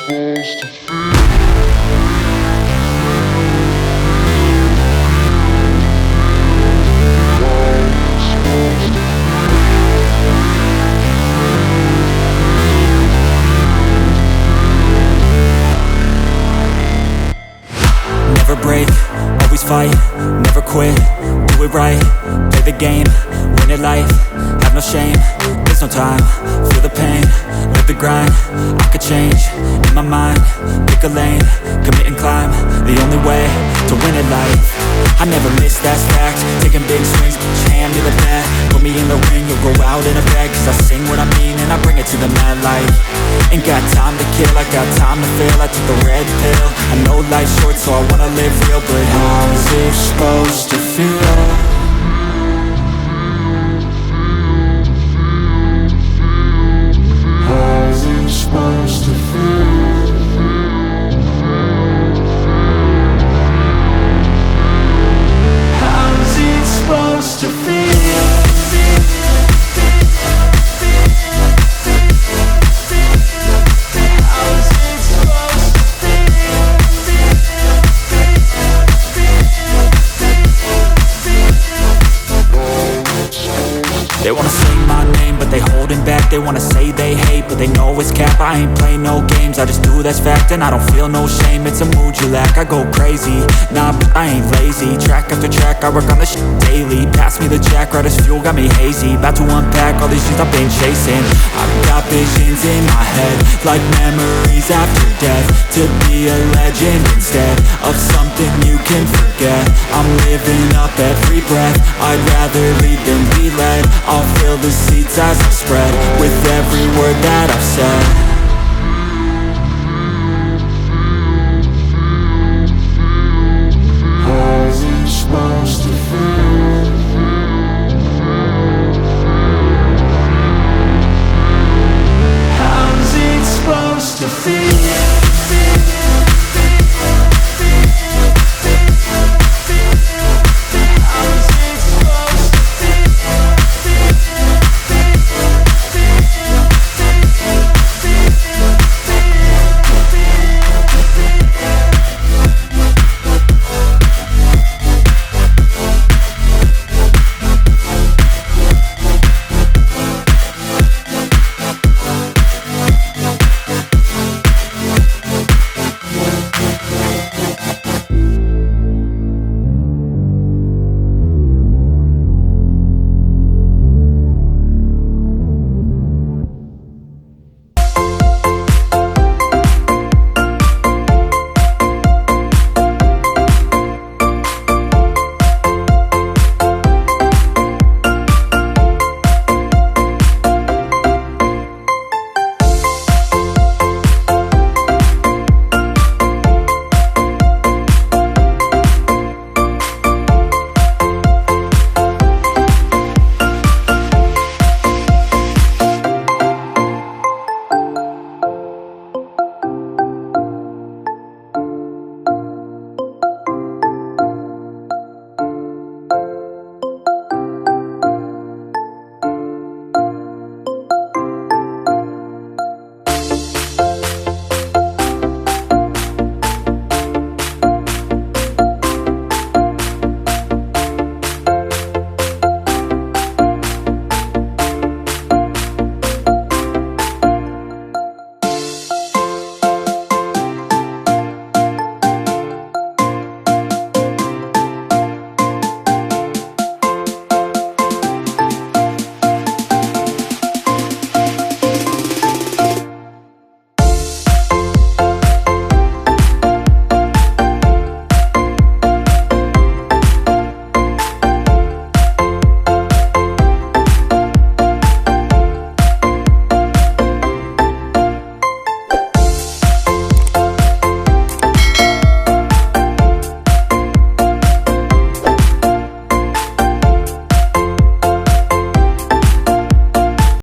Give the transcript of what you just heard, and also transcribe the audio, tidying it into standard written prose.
Never break, always fight, never quit, do it right, play the game, win it life, have no shame, there's no time, feel the pain, live the grind, I could change, in my mind, pick a lane, commit and climb, the only way to win it life. I never miss, that's fact, taking big swings, put your hand to the bat, put me in the ring, you'll go out in a bag, cause I sing what I mean and I bring it to the mad light. Ain't got time to kill, I got time to feel, I took the red pill, I know life's short so I wanna live real, but how's it supposed to feel? How's it supposed to feel? How's it supposed to feel? They wanna say my name, but they holding back. They wanna say they hate, but they know it's cap. I ain't play no games, I just do that's fact. And I don't feel no shame, it's a mood you lack. I go crazy, nah, but I ain't lazy. Track after track, I work on this shit daily. Pass me the jack, right as fuel, got me hazy. About to unpack all these things I've been chasing. I've got visions in my head, like memories after death. To be a legend instead of something you can forget. I'm living up every breath, I'd rather lead than be led. I'll fill the seats as I spread with every word that I've said.